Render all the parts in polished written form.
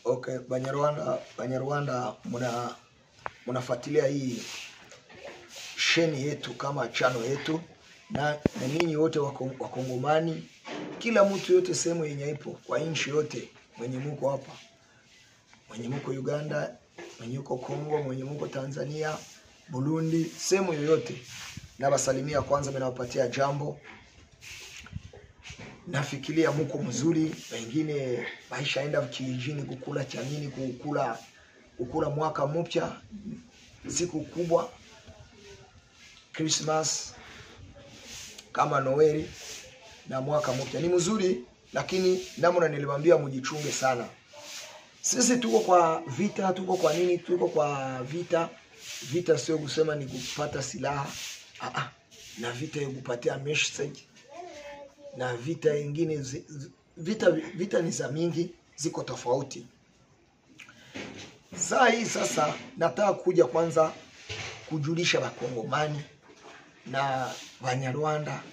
Okay, Banyarwanda mnafuatilia hii sheni yetu kama chano yetu na ninyi wote wakongomani, kila mtu yote sehemu yenye ipo kwa nchi yote, mwenye mko hapa, mwenye mko Uganda, mwenye mko Kongo, mwenye mko Tanzania, Burundi, sehemu yoyote, na basalimia kwanza, mnawapatia jambo. Nafikiria mko mzuri, wengine baishaenda kijijini kukula chamini, kukula mwaka mpya, siku kubwa, Christmas kama Noeli na mwaka mpya. Ni mzuri, lakini namna nilimwambia mjichunge sana. Sisi tuko kwa vita, tuko kwa nini? Tuko kwa vita. Vita sio kusema ni kupata silaha. Na vita ya kupatia message. Na vita nyingine vita ni za mingi, ziko tofauti. Sasa nataka kuja kwanza kujulisha Wakongomani na Banyarwanda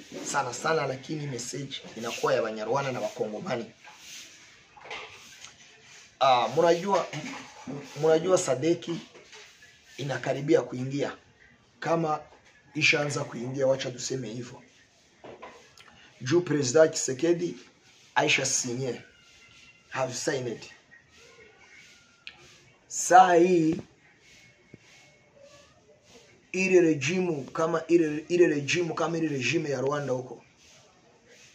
sana, lakini message inakuwa ya Banyarwanda na Wakongomani. Mnajua Sadeki inakaribia kuingia, kama ishaanza kuingia, wacha tuseme hivyo. Juu President Tshisekedi aisha signé, have signed. Saa hii ile regime kama regime ya Rwanda huko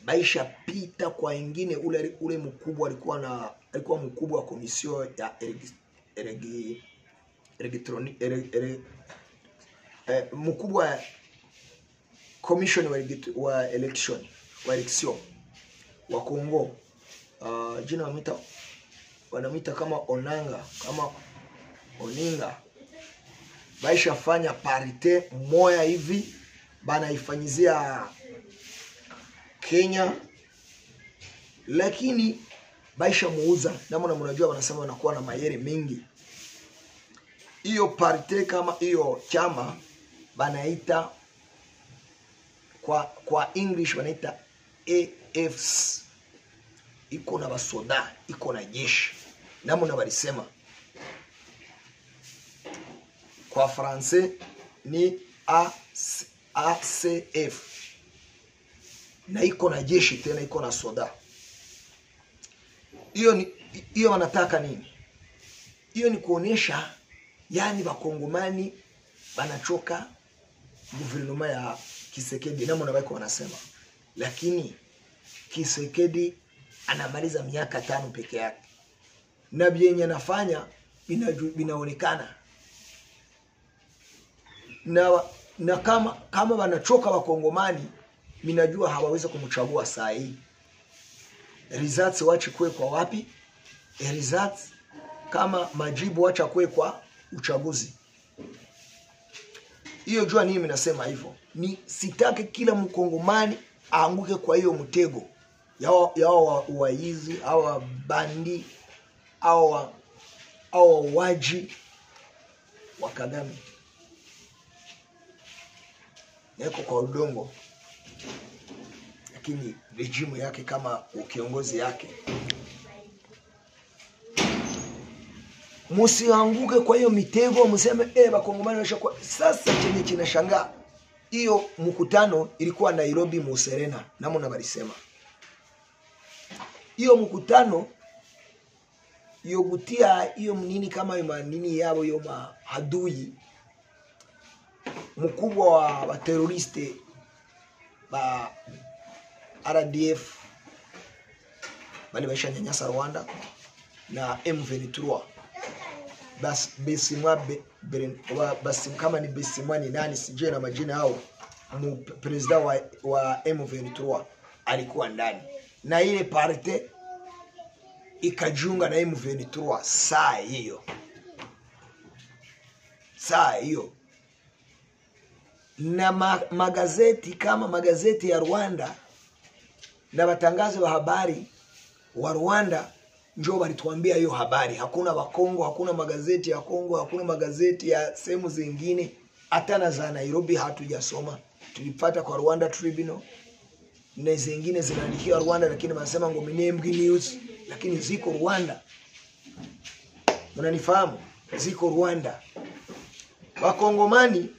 baisha pita kwa ingine. Ule mkubwa alikuwa mkubwa wa komisio ya mkubwa commission wa election wa Kongo, jina wanamita kama Oninga. Baisha fanya parite moya hivi, bana ifanyizia Kenya, lakini baisha muuza. Namna mnajua wanasema wanakuwa na mayeri mengi. Hiyo parite kama hiyo chama banaita kwa English wanaita AFs. Iko na basoda, iko na jeshi. Namna walisema kwa Francais ni ACF. Na iko na jeshi tena, iko na soda. Hiyo wanataka nini? Hiyo ni kuonesha yani Wakongomani banachoka gouvernement ya Tshisekedi. Namna wako wanasema, lakini Tshisekedi anamaliza miaka 5 peke yake, na byenye anafanya binaonekana. Na kama wanachoka Wakongomani, minajua hawaweza kumchagua saa hii. Results wacha kwe kwa wapi? Results kama majibu wacha kwe kwa uchaguzi. Hiyo jua nini ninasema hivyo? Ni sitaki kila Mkongomani aanguke kwa hiyo mtego yao waizi au bandi au waji wa Kagame. Yako kwa udongo, lakini regime yake kama kiongozi yake. Musianguke kwa hiyo mitego, mseme Wakongomani washakuwa. Sasa chenye kinashangaa, hiyo mkutano ilikuwa Nairobi Muserena, namna walisema. Hiyo mkutano yogutia hiyo nini kama nini yao hiyo mahadui mkubwa wa teroriste ba RDF bali baisha nyanyasa Rwanda na M23. Basi kama ni Besimwa ni nani sijui na majina hao, president wa M23 alikuwa ndani, na ile parite ikajiunga na M23 saa hiyo. Na magazeti kama magazeti ya Rwanda na watangazo wa habari wa Rwanda njoo walituambia hiyo habari. Hakuna wa Kongo, hakuna magazeti ya Kongo, hakuna magazeti ya sehemu zingine, hata na za Nairobi hatujasoma. Tulipata kwa Rwanda Tribune na zingine zinaandikia Rwanda, lakini wanasema ngomine MG News, lakini ziko Rwanda. mnanifahamu, ziko Rwanda. Wakongomani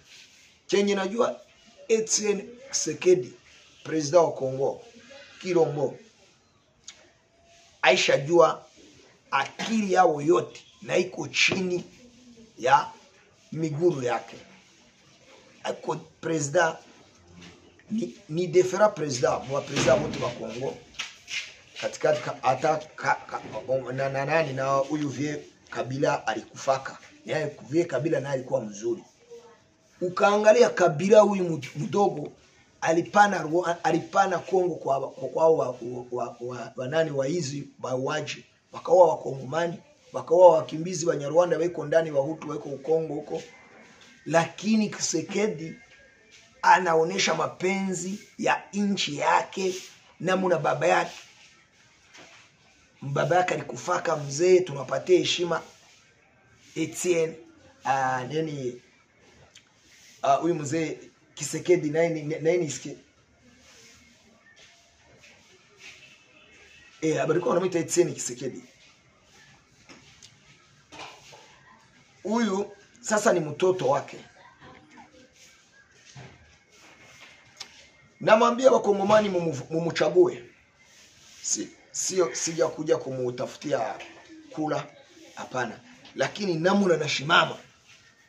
chenye najua Etienne Tshisekedi, president wa Kongo, Kirombo, Aisha jua akili yao yote na iko chini ya miguru yake. Ako president ni defera president wa president wote wa Kongo katikati hata nani na huyu vie Kabila alikufaka. Yaani vie Kabila naye alikuwa mzuri. Ukaangalia Kabila huyu mdogo alipana Kongo kwa nani wa hizi bauaji, wakaoa Wakongomani, wakaoa wakimbizi wa Nyarwanda wako ndani, wa Hutu wako Kongo huko. Lakini Tshisekedi anaonesha mapenzi ya nchi yake na muna baba yake. Baba yake alikufaka mzee, tunapatia heshima Etienne nani huyu mzee Tshisekedi nani isikie abariko wanamuita Etienne Tshisekedi. Huyu sasa ni mtoto wake. Namwambia Wakongomani mumuchague. Sio sija kuja kumutafutia kula, hapana. Lakini namuna nashimama.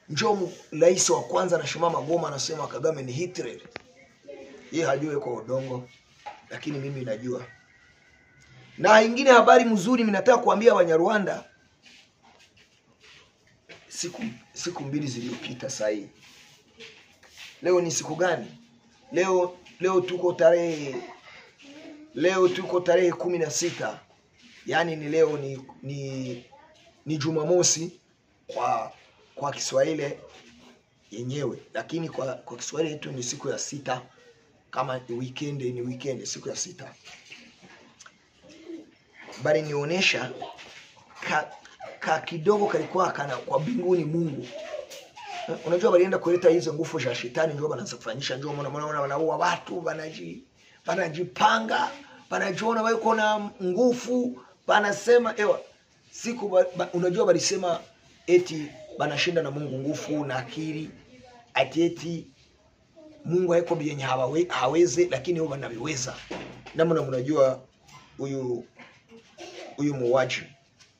Njoo rais wa kwanza nashimama Goma anasema Kagame ni Hitler. Yeye hajui kwa udongo, lakini mimi najua. Na ingine habari mzuri ninataka kuambia Wanyarwanda, siku mbili zilizopita sasa hii. Leo ni siku gani? Leo tuko tarehe 16. Yaani ni leo ni Jumamosi kwa Kiswahili yenyewe, lakini kwa Kiswahili yetu ni siku ya 6. Kama ni weekend siku ya 6. Bali nionyesha kidogo kalikuwa kana kwa mbinguni Mungu. Unajua walienda kuleta hizo nguvu za shetani, ndio wanaanza kufanyisha, ndio mnaona wanaua watu, wanajipanga, wanajiona wako na nguvu, wanasema unajua walisema eti banashinda na Mungu nguvu na akili, ati Mungu haiko bienye haweze, lakini wao wanaviweza. Na mnajua huyu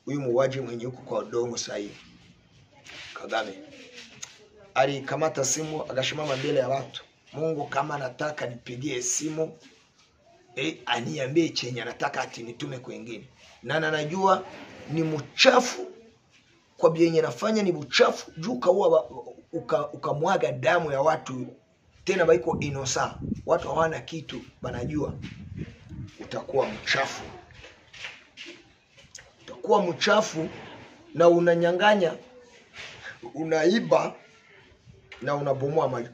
muuaji mwenye yuko kwa udongo sahihi Kagame alikamata simu akashimama mbele ya watu. Mungu, kama nataka nipigie simu aniambie chenye anataka ati nitume kwingine. Na anajua ni mchafu kwa bienye nafanya, ni mchafu juu ukamwaga damu ya watu, tena baiko inosa, watu hawana kitu, banajua utakuwa mchafu. Utakuwa mchafu na unanyang'anya, unaiba na unabomoa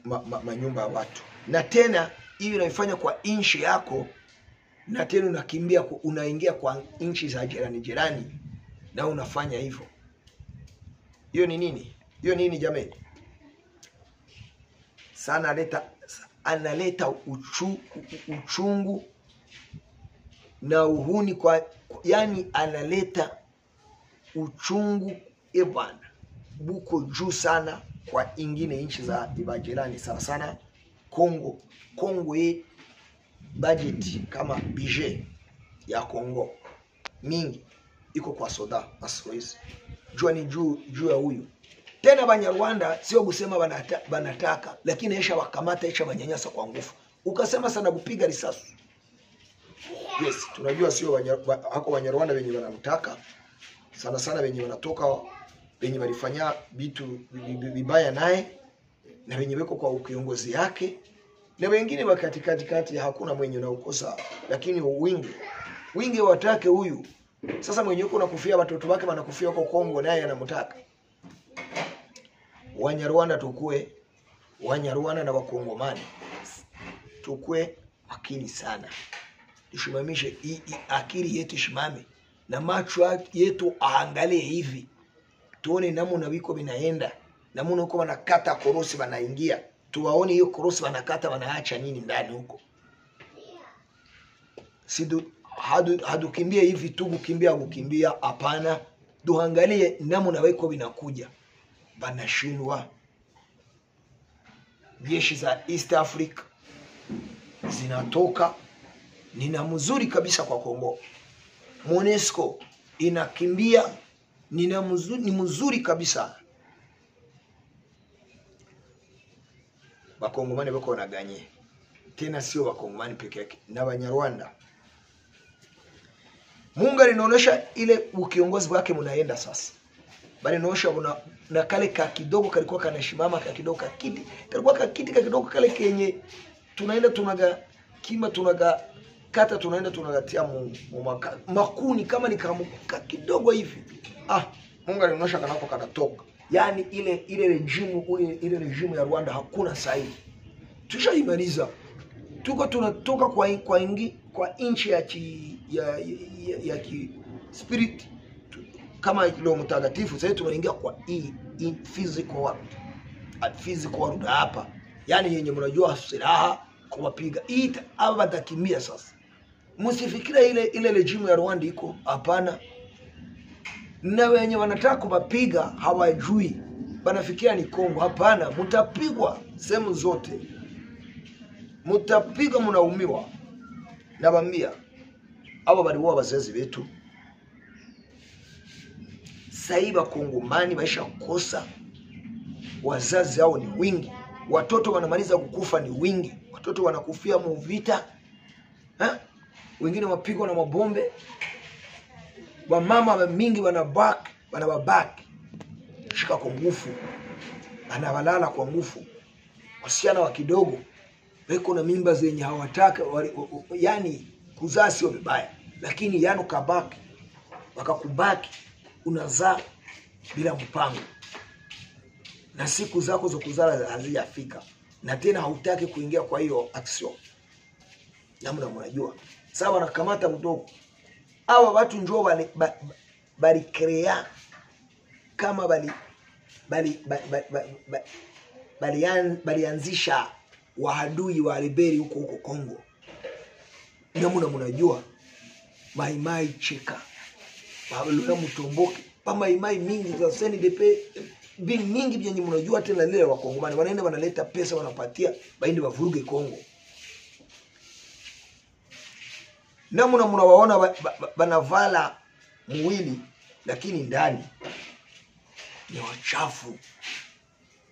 manyumba ya watu. Na tena hiyo unaifanya kwa nchi yako, na tena unakimbia unaingia kwa nchi za jirani na unafanya hivyo. Hiyo ni nini? Hiyo nini jamani? Sana analeta uchungu na uhuni yani analeta uchungu bwana buko juu sana kwa ingine nchi za jirani, sana Kongo. Budget kama budget ya Kongo mingi iko kwa soda asrois. Jua ni juu ya huyu. Tena Banyarwanda sio kusema banataka, lakini esha wakamata, esha banyanyasa kwa nguvu. Ukasema sana kupiga risasi. Yes, tunajua sio hako Banyarwanda wenye wanataka. Sana wenye wanatoka, wenye walifanya vitu vibaya naye, na wenye weko kwa ukiongozi yake, na wengine katikati hakuna mwenye na ukosa, lakini wingi watake huyu. Sasa mwenye yuko nakufia watoto wake wanakufia huko Kongo, naye anamtaka. Wanyarwanda Wanyarwanda na Wakongomani tukue akili sana. Tushimamishe akili yetu shimame, na macho yetu aangalie hivi. Tuone namna wiko binaenda, namna uko wanakata korosi wanaingia. Tuwaone hiyo korosi wanakata wanaacha nini ndani huko. Hadu kimbia hivi tu kukimbia hapana. duangalie namna wako binakuja banashindwa. Jeshi za East Africa zinatoka, nina mzuri kabisa kwa Kongo. MONUSCO inakimbia, ni mzuri kabisa. Bakongomani bako wanaganye. Tena sio Bakongomani peke yake, na Banyarwanda. Mungu alinaonesha ile ukiongozi wake mnaenda sasa. Bali naosha na kale ka kidogo kalikuwa kanashimama ka kidogo kakiti. Kalikuwa kakiti ka kidogo kale kenye tunaenda tunaga kima tunaga kata tunaenda tunagatia makuni kama ni ka kidogo hivi. Mungu alinaonesha kanako kanatoka. Yani ile regime ya Rwanda hakuna sahihi. Tushaimaliza. Tuko tunatoka kwa inchi ya spirit kama ilo mtakatifu. Sasa tunaingia kwa physical world hapa. Yani yenye mnajua silaha kuwapiga. Aba batakimbia sasa. Msifikira ile regime ya Rwanda iko, hapana. Na wenye wanataka kuwapiga hawajui. Banafikiria ni Kongo, hapana. Mtapigwa sehemu zote. Mutapigwa, mnaumiwa. Nabambia abo bali wao bazazi wetu. Saiba Kongomani baisha kosa. Wazazi hao ni wingi. Watoto wanamaliza kukufa ni wingi. Watoto wanakufia mu vita. Wengine wapigwa na mabombe. Wamama mingi wanababaki. Shika kwa nguvu. Anabalala kwa nguvu. Wasichana wa kidogo weko na mimba zenye hawataka, yani kuzaa sio vibaya, lakini yani kabaki wakakubaki unazaa bila mpango, na siku zako za kuzaa hazijafika, na tena hautaki kuingia kwa hiyo action. Namna mnajua sawa, nakamata mdogo hawa watu njoo bali crea kama bali anzisha wahadui wa liberi huko Kongo. Namuna mnajua maimai cheka Pablo Mutomboke pa maimai mingi za CNDP mingi byenye mnajua tena leo wa Kongomani wanaenda wanaleta pesa wanapatia baindi wavuruge Kongo. Namuna mnawaona banavala mwili lakini ndani ni wachafu.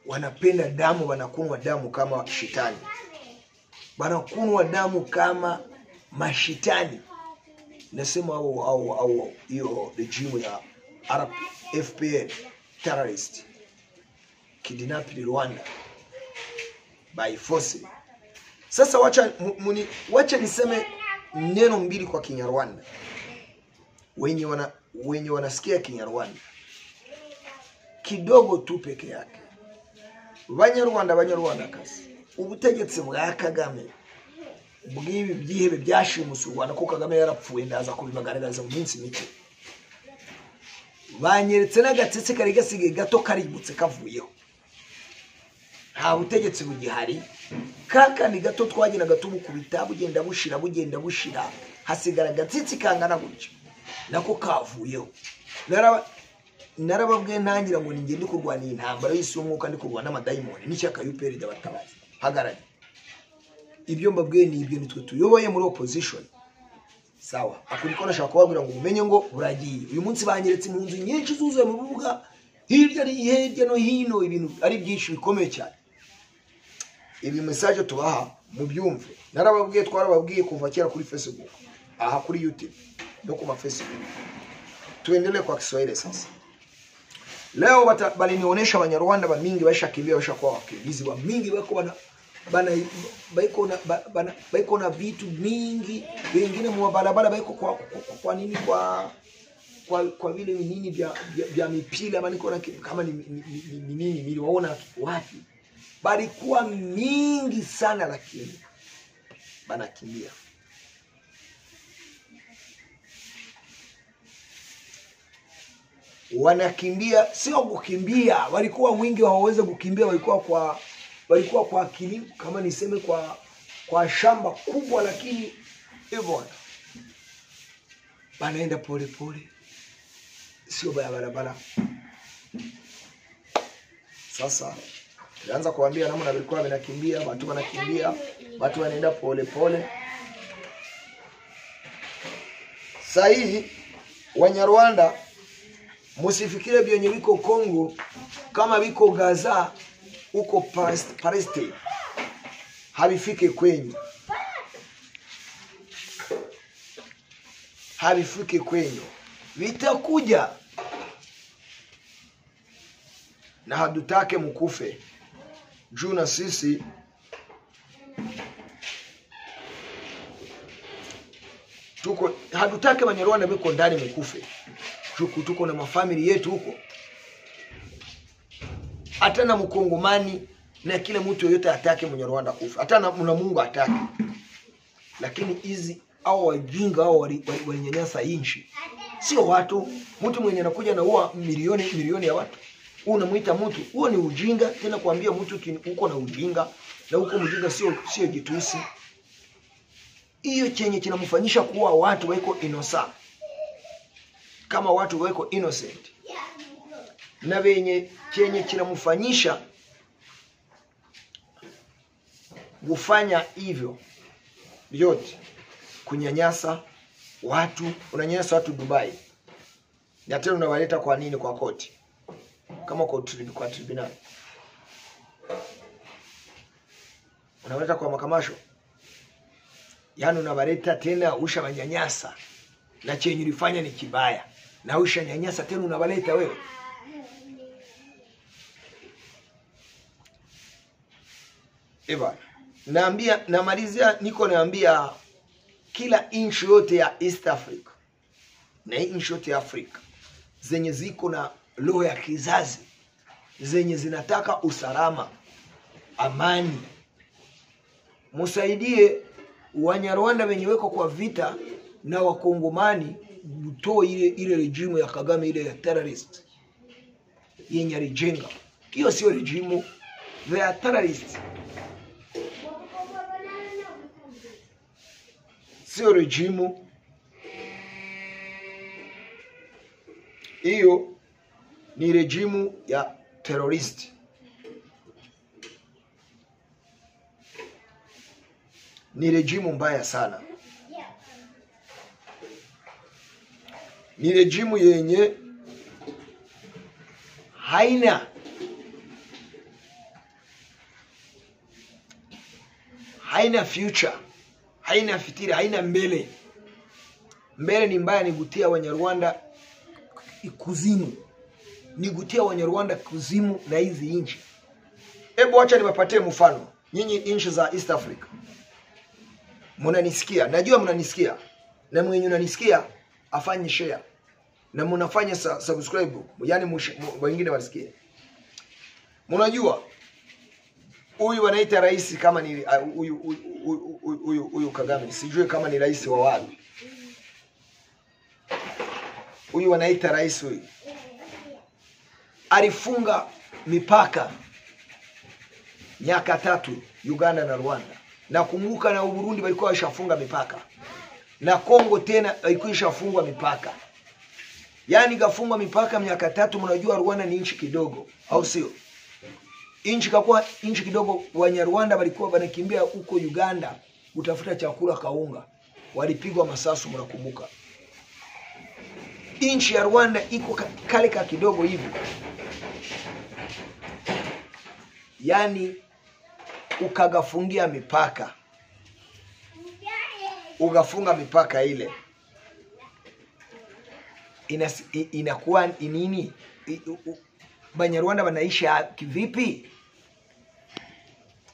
Wanapenda damu, wanakunwa damu kama shetani. Wanakunwa damu kama mashitani. Nasema au hiyo regime ya Arab FPL terrorist kidnapped Rwanda by force. Sasa wacha niseme neno mbili kwa Kinyarwanda. Wenye wanasikia Kinyarwanda kidogo tu peke yake. Banyarwanda kazi ubutegetsi bwa Kagame bw'ibi byihebe byashimushe u Rwanda ko Kagame yarapfuye ndaza kubibagaragaza mu minsi mike. Banyeretse n'agatsitsi kari gasige gato kaributse kavuyeho. Nta butegetsi bugihari, kaka ni gato twagina gatubu kubita bugenda bushira hasigara agatsitsi kangana gutyo nako kavuyeho. Narababwiye ntangira ngo ninge ndi kurwana intambara y'isume kandi kurwana n'amadayimoni n'ishyaka y'UPR ry'abatabazi hagarari. Ibyo mbabwiye ni ibyo nitwe tuyoboye muri opposition. Sawa, akuriko nashaka kubabwira ngo umenye ngo buragiye. Uyu munsi banyeretse mu nzu nyinshi zuzuye mu bubuga hirya no hino, ibintu ari byinshi bikomeye cyane. Ibi message tubaha mu byumve. Narababwiye twarababwiye kuva kera kuri Facebook, aha kuri YouTube no ku Facebook. Tuendelee kwa Kiswahili sasa. Leo balinionyesha Banyarwanda bamingi bashakimbia bashakuwa wakimbizi wa mingi bako baiko na vitu mingi, wengine mwa barabara baiko kwa nini kwa vile nini vya mipila ama niko na kama ni nini niliwaona wapi, bali kuwa mingi sana, lakini banakimbia. Wanakimbia sio kukimbia, walikuwa wingi hawaweze kukimbia, walikuwa kwa kilimo kama niseme kwa shamba kubwa, lakini hivyo banaenda pole pole. sio barabara. Sasa tunaanza kuambia namna vilikuwa vinakimbia, watu wanakimbia, watu wanaenda pole pole. Sasa hii Wanyarwanda msifikire vyenye wiko Kongo kama wiko Gaza uko Palestine havifike kwenyu. Havifike kwenyu. Vitakuja. Na hatutake mkufe. Juu na sisi hatutake Wanyarwanda weko ndani mkufe. Tuko na mafamili yetu huko. Hata na Mkongomani na kila mtu yote atake Mnyarwanda kufa. Hata na Mungu atake. Lakini hizi au wajinga au walinyanyasa inchi. Sio watu. Mtu mwenye anakuja na huwa milioni ya watu. Unamuita mtu, huo ni ujinga. Tena kuambia mtu uko na ujinga na uko mjinga sio jitusi. Hiyo chenye kinamfanyisha kuwa watu wako innocent. Kama watu wako innocent. Na wenye chenye kinamfanyisha kufanya hivyo yote kunyanyasa watu, unanyanyasa watu Dubai. Na tena unawaleta kwa nini kwa koti? Kama kwa tribunal. Unawaleta kwa makamasho. Yaani unawaleta tena ushamanyanyasa. Na chenye ulifanya ni kibaya. Na ushanyanyasa tena unawaleta wewe. Eva, namalizia niko naambia kila nchi yote ya East Africa na nchi yote ya Afrika zenye ziko na roho ya kizazi, zenye zinataka usalama, amani, musaidie Wanyarwanda wenye weko kwa vita na Wakongomani butoe ile rejimu ya Kagame, ile ya terrorist yenye alijenga. Hiyo sio rejimu, they are terrorists. Sio rejimu. Hiyo ni rejimu ya terrorist. Ni rejimu mbaya sana. Ni rejimu yenye haina future, haina fitira, haina mbele. Mbele ni mbaya, ni gutia Wanyarwanda kuzimu. Ni gutia Wanyarwanda kuzimu na hizi inchi. Hebu acha niwapatie mfano. Nyinyi inchi za East Africa. Mnanisikia? Najua mnanisikia. Na mwenye unanisikia afanye share. Na mnafanya subscribe. Yaani wengine wasikie. Mnajua huyu wanaita rais kama ni huyu Kagame. Sijui kama ni rais wa wapi. Huyu wanaita rais huyu. Alifunga mipaka miaka 3 Uganda na Rwanda. Na kumbuka na Burundi walikuwa washafunga mipaka. Na Kongo tena ilikuwa ishafungwa mipaka. Yaani kafungwa mipaka miaka 3. Mnajua Rwanda ni nchi kidogo, au sio? Nchi kakuwa nchi kidogo. Wanyarwanda walikuwa wanakimbia huko Uganda kutafuta chakula kaunga. Walipigwa masasu, mnakumbuka. Nchi ya Rwanda iko kaleka kidogo hivi. Yaani ukagafungia mipaka. Ugafunga mipaka ile. Inakuwa nini? Banyarwanda wanaishi kivipi?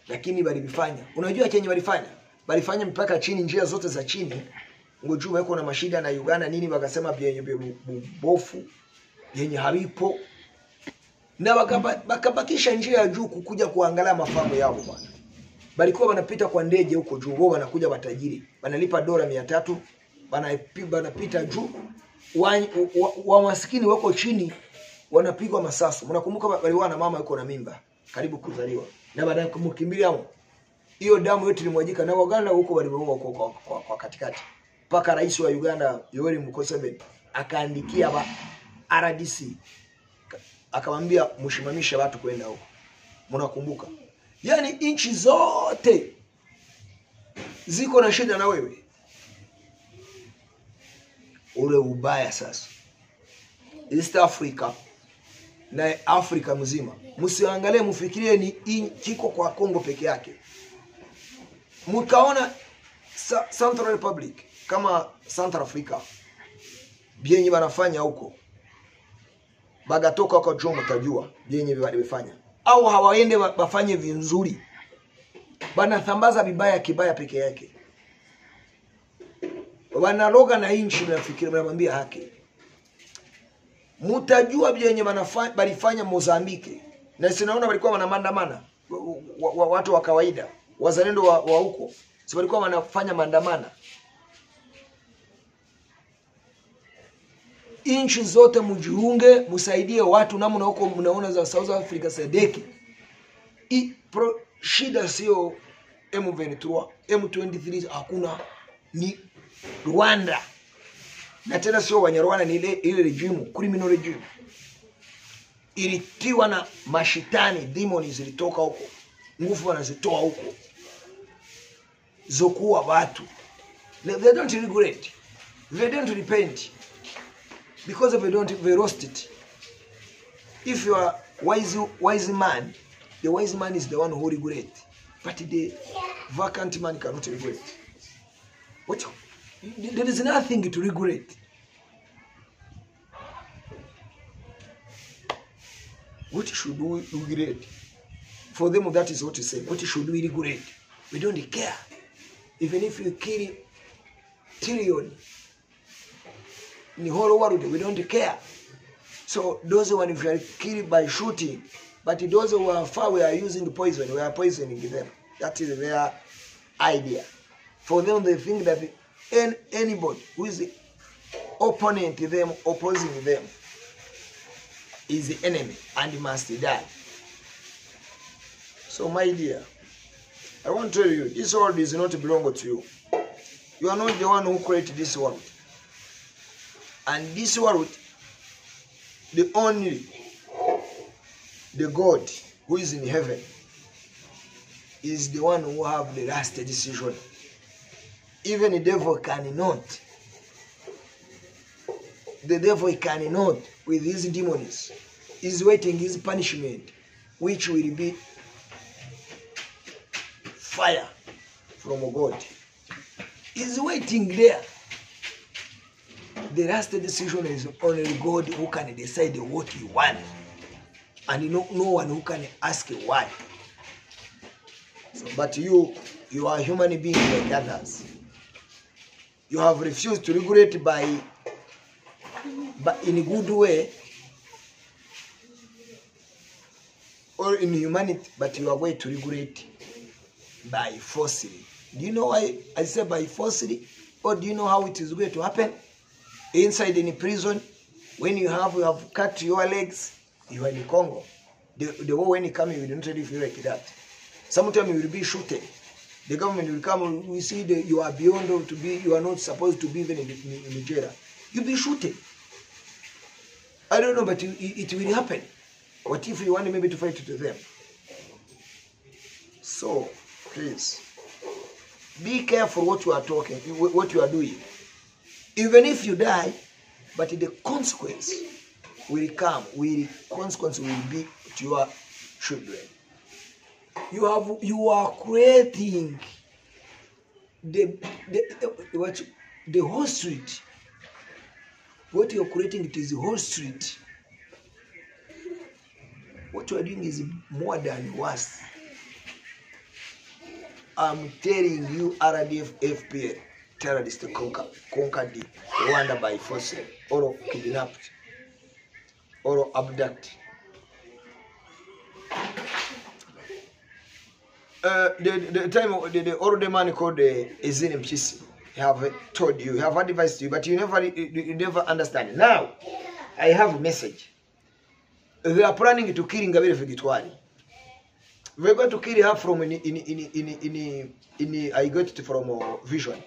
Lakini walifanya. Unajua chenye walifanya? Walifanya mipaka chini, njia zote za chini. Ngojua wako na mashida na Uganda nini, wakasema vyenye bofu, yenye haripo. Na wakabakisha njia ya juu kukuja kuangalia mafamu yao bwana. Balikuwa wanapita kwa ndege huko juu, wao wanakuja watajiri. Wanalipa dola 300, wanapita juu. Wa maskini wako chini wanapigwa masasu. Mnakumbuka waliwa na mama yuko na mimba karibu kuzaliwa. Na baada ya kumkimbilia hapo, hiyo damu yote ilimwagika na Waganda huko walimuua kwa katikati. Paka rais wa Uganda Yoweri Museveni akaandikia RDC akamwambia mshimamishe watu kwenda huko. Mnakumbuka? Yani inchi zote ziko na shida na wewe. Ule ubaya sasa. East Africa na Afrika mzima. Msiangalie mfikirie ni kiko kwa Kongo peke yake. Mkaona Central Republic kama Central Africa bienye wanafanya huko. Bagatoka kwa Jomo tajua bienye wanafanya. Au hawaende wafanye vinzuri. Banathambaza vibaya kibaya peke yake. Wanaroga na inchi nafikiri mnamwambia haki. Mutajua bienye balifanya Mozambique. Na sinaona walikuwa wanamandamana watu wa kawaida, wazalendo wa huko. Si walikuwa wanafanya maandamano. Inchi zote mjiunge, msaidie watu namna huko mnaona za South Africa sadeki. Shida sio M23, M23 hakuna, ni Rwanda. Na tena sio Wanyarwanda, ni ile regime, criminal regime. Ilitiwa na mashitani, demons zilitoka huko. Nguvu wanazitoa huko. Zokuwa watu. They don't regret. They don't repent. Because they lost it. If you are wise man, the wise man is the one who regret. But the vacant man cannot regret. What? There is nothing to regret. What should we regret? For them, that is what you say. What should we regret? We don't care. Even if you kill trillion in the whole world, we don't care. So those who are killed by shooting, but those who are far, we are using poison. We are poisoning them. That is their idea. For them, they think that anybody who is the opponent to them, opposing them, is the enemy and must die. So my dear, I want to tell you, this world is not belong to you. You are not the one who created this world. And this world, the God who is in heaven is the one who have the last decision. Even the devil cannot. The devil cannot with his demons. He's waiting his punishment, which will be fire from God. He's waiting there. The last decision is only God who can decide what he wants. And no one who can ask why. So, but you are a human being like others. You have refused to regulate but in a good way, or in humanity, but you are going to regulate by forcefully. Do you know why I say by forcefully? Or do you know how it is going to happen? Inside in a prison, when you have cut your legs, you are in Congo. The war when you come, you don't really feel like that. Sometimes you will be shooted. The government will come, we see that you are beyond to be, you are not supposed to be even in Nigeria. You'll be shooted. I don't know, but it will happen. What if you want maybe to fight to them? So, please, be careful what you are talking, what you are doing. Even if you die, but the consequence will come. Consequence will be to your children. You are creating the whole street. What you are creating, it is the whole street. What you are doing is more than worse. I'm telling you, RDF, FPL, terrorists conquered Rwanda by force, or kidnapped, or abducted. The time the old man called Ezine Mchisi have told you, have advised you, but you never understand. Now, I have a message. They are planning to kill Ngabire Victoire. We're going to kill her from I got it from vision,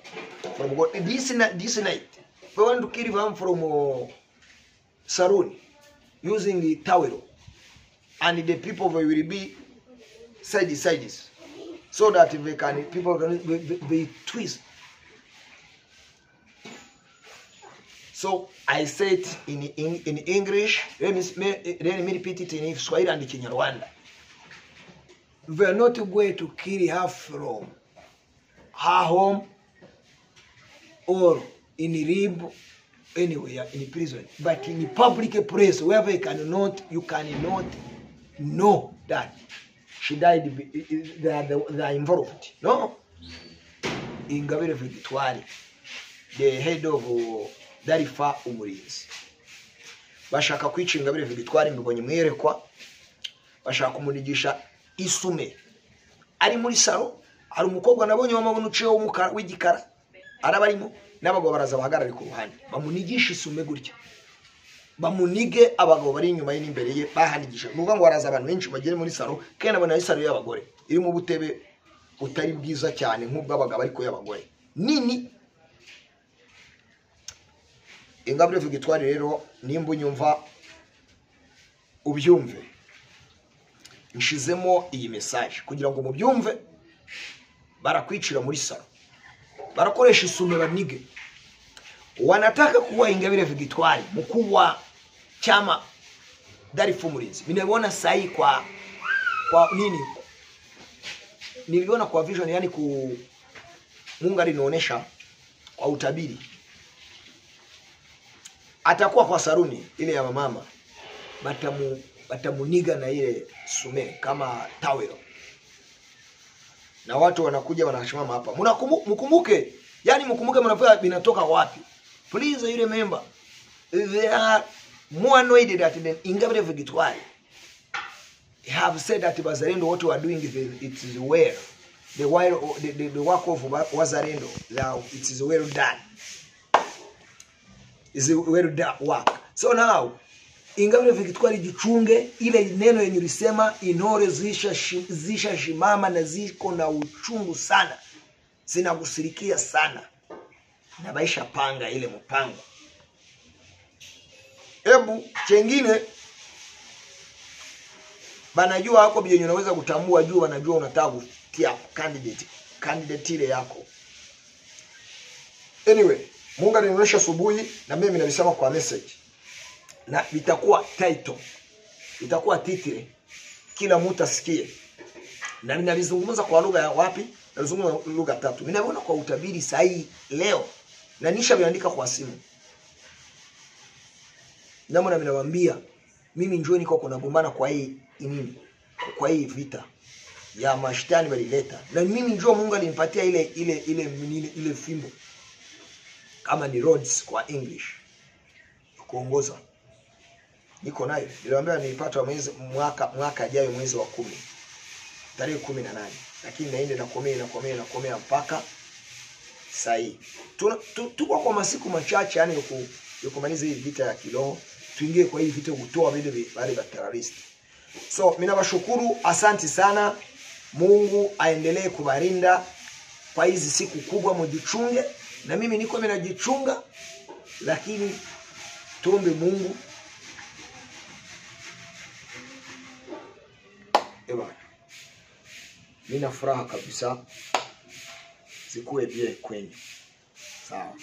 from God. This night. We want to kill her from saloon using the towel, and the people will be sides, so that people can be twist. So I said in English, let me repeat it in Swahili and Kinyarwanda. We are not going to kill her from her home or in rib anywhere in prison, but in a public place wherever you cannot know that she died, they are involved. No. Ngabire Victoire, the head of Victoire Umuhoza, bashaka kwica Ingabire Victoire mbonye mwerekwa, bashaka kumunigisha isume. Ari muri saloon, ari umukobwa nabonye wamabona uciye w'igikara, arabarimo n'abagabo baraza bahagarara ku ruhande, bamunigisha isume gutya, bamunige abagabo bari inyuma ye n'imbere ye bahanigisha. Nuvuga ngo baraza abantu benshi bagere muri saloon, kandi abona ari saloon y'abagore iri mu butebe utari bwiza cyane nk'ubw'abagabo ariko y'abagore nini. Ingabire Victoire rero nimba unyumva ubyumve, nshizemo iyi message kugira ngo mubyumve. Barakwicira muri saloon, barakoresha isume banige. Wanataka kuwa Ingabire Victoire mkuu wa chama Umuhoza. Niliona sahi kwa nini? Niliona kwa vision, yani Mungu alinionyesha kwa utabiri. Atakuwa kwa saruni ile ya mama, batamuniga na ile sume kama towel. Na watu wanakuja wanashimama hapa. Mkumbuke, yani mkumbuke mnafaa binatoka wapi. Please you remember, they are more annoyed that than Ingabire Victoire have said that Wazalendo what we are doing it is well. The work of Wazalendo, it is well done. Is well done work. So now Ingabire Victoire jichunge, ile neno yenye ulisema inore zisha shimama na ziko na uchungu sana, zinagusirikia sana, na baisha panga ile mpango. Ebu chengine banajua hako biyenye unaweza kutambua, juu wanajua unataka kutia candidate ile yako. Anyway, Mungu alinionyesha asubuhi na mimi nilisema kwa message, na itakuwa title, itakuwa title, kila mtu asikie. Na ninalizungumza kwa lugha ya wapi? Nazungumza lugha 3. Ninaona kwa utabiri sahi leo, na nisha viandika kwa simu. Namna ninawaambia mimi njoo niko kunagombana kwa hii nini? Kwa hii vita ya mashtani walileta. Na mimi njoo Mungu alinipatia ile fimbo. Kama ni roads kwa English. Kuongoza. Niko nayo. Niliwaambia nilipata mwaka jayo mwezi wa 10. Tarehe 18. Lakini naende na komea mpaka sahi. Tuko kwa masiku machache, yani kumaliza hii vita ya kiroho, tuingie kwa hii vita kutoa wale wa terrorist. So mimi nawashukuru, asante sana. Mungu aendelee kubarinda kwa hizi siku kubwa, mjichunge. Na mimi niko najichunga, lakini tuombe Mungu. Ewa, nina furaha kabisa. Zikuwe bien kwenye. Sawa.